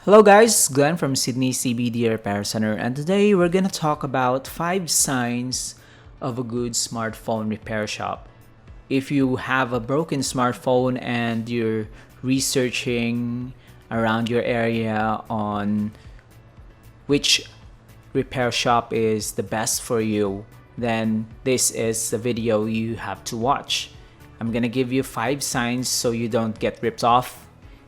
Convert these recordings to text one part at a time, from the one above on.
Hello guys, Glenn from Sydney CBD Repair Center, and today we're gonna talk about 5 signs of a good smartphone repair shop. If you have a broken smartphone and you're researching around your area on which repair shop is the best for you, then this is the video you have to watch. I'm gonna give you 5 signs so you don't get ripped off,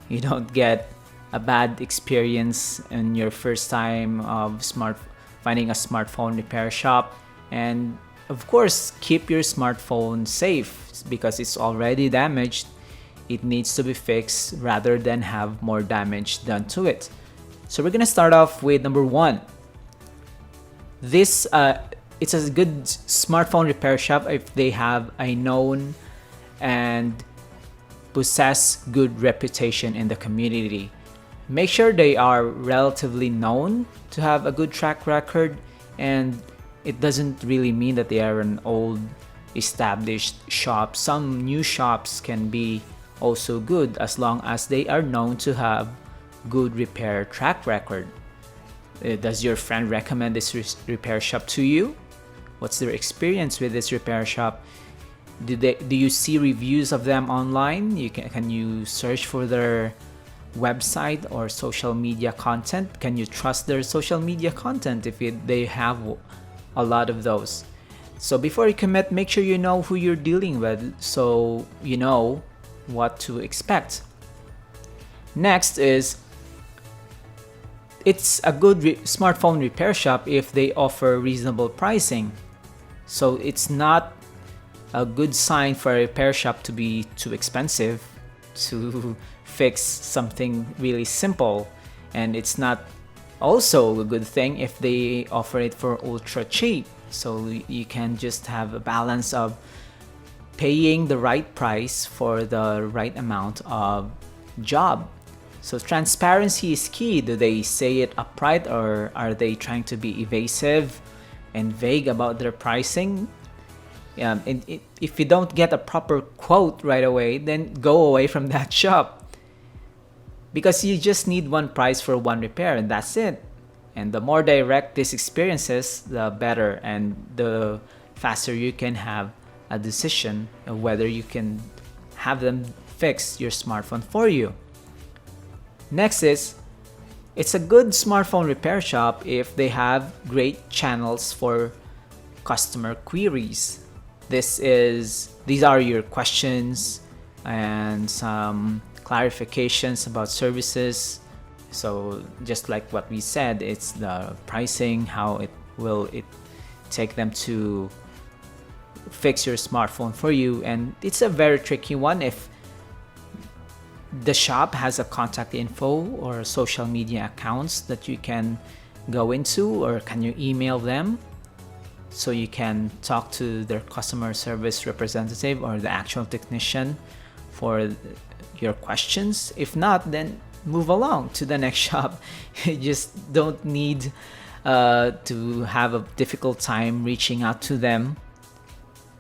you don't get a bad experience in your first time of finding a smartphone repair shop, and of course keep your smartphone safe because it's already damaged. It needs to be fixed rather than have more damage done to it. So we're gonna start off with number 1. This it's a good smartphone repair shop if they have a known and possess good reputation in the community. Make sure they are relatively known to have a good track record, and it doesn't really mean that they are an old established shop. Some new shops can be also good as long as they are known to have good repair track record. Does your friend recommend this repair shop to you? What's their experience with this repair shop? Do you see reviews of them online? Can you search for their website or social media content? Can you trust their social media content if they have a lot of those? So before you commit, make sure you know who you're dealing with so you know what to expect. Next is, it's a good smartphone repair shop if they offer reasonable pricing. So it's not a good sign for a repair shop to be too expensive to fix something really simple, and it's not also a good thing if they offer it for ultra cheap. So you can just have a balance of paying the right price for the right amount of job. So transparency is key. Do they say it upright, or are they trying to be evasive and vague about their pricing? If you don't get a proper quote right away, then go away from that shop, because you just need one price for one repair and that's it. And the more direct this experience is, the better, and the faster you can have a decision of whether you can have them fix your smartphone for you. Next is, it's a good smartphone repair shop if they have great channels for customer queries. These are your questions and some clarifications about services. So just like what we said, it's the pricing, how it take them to fix your smartphone for you. And it's a very tricky one if the shop has a contact info or social media accounts that you can go into, or can you email them so you can talk to their customer service representative or the actual technician for your questions. If not, then move along to the next shop. You just don't need to have a difficult time reaching out to them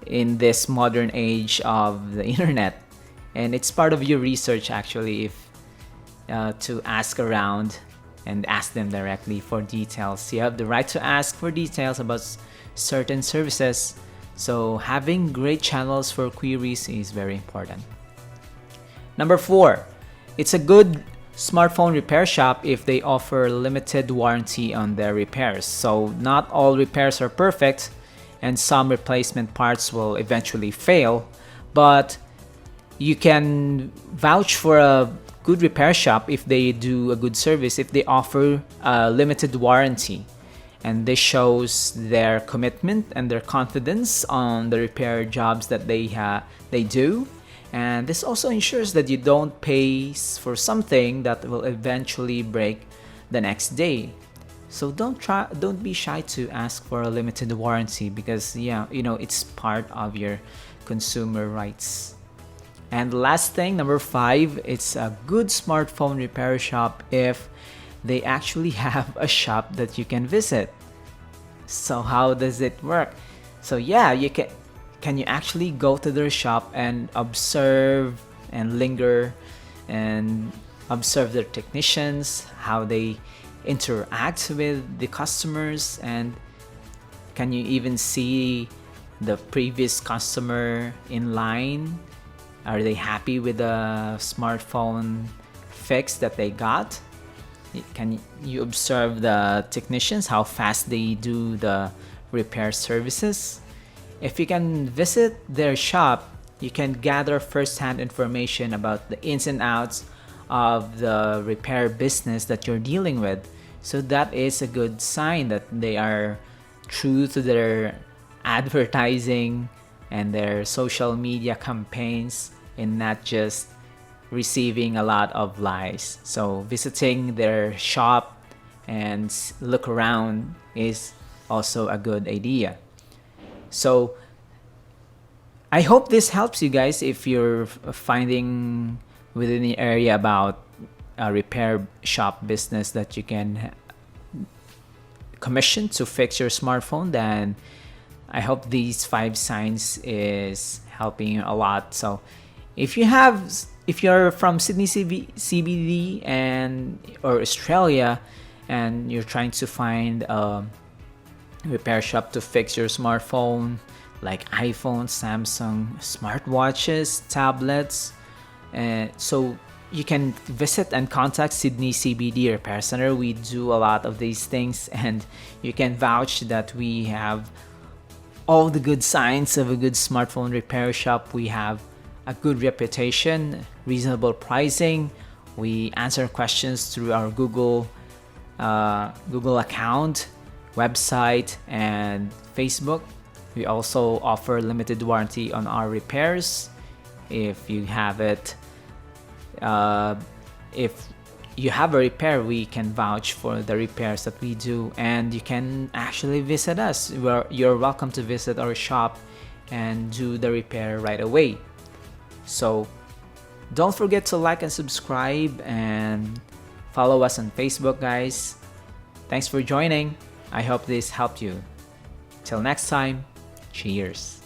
in this modern age of the internet. And it's part of your research actually, if to ask around and ask them directly for details. You have the right to ask for details about certain services, so having great channels for queries is very important. Number 4, it's a good smartphone repair shop if they offer limited warranty on their repairs. So not all repairs are perfect, and some replacement parts will eventually fail, but you can vouch for a good repair shop if they do a good service, if they offer a limited warranty. And this shows their commitment and their confidence on the repair jobs that they do. And this also ensures that you don't pay for something that will eventually break the next day. So don't be shy to ask for a limited warranty, because it's part of your consumer rights. And the last thing, number 5, it's a good smartphone repair shop if they actually have a shop that you can visit. So how does it work? So you can you actually go to their shop and observe and linger and observe their technicians, how they interact with the customers, and can you even see the previous customer in line? Are they happy with the smartphone fix that they got? Can you observe the technicians, how fast they do the repair services? If you can visit their shop, you can gather first-hand information about the ins and outs of the repair business that you're dealing with. So that is a good sign that they are true to their advertising and their social media campaigns, and not just receiving a lot of lies. So visiting their shop and look around is also a good idea. So I hope this helps you guys if you're finding within the area about a repair shop business that you can commission to fix your smartphone. Then I hope these 5 signs is helping you a lot. So if you're from Sydney CBD and or Australia, and you're trying to find a repair shop to fix your smartphone, like iPhone, Samsung, smartwatches, tablets, so you can visit and contact Sydney CBD Repair Center. We do a lot of these things, and you can vouch that we have all the good signs of a good smartphone repair shop. We have a good reputation, reasonable pricing. We answer questions through our Google account, website, and Facebook. We also offer limited warranty on our repairs. If you have a repair, we can vouch for the repairs that we do, and you can actually visit us. You're welcome to visit our shop and do the repair right away. So don't forget to like and subscribe and follow us on Facebook, guys. Thanks for joining. I hope this helped you. Till next time, cheers.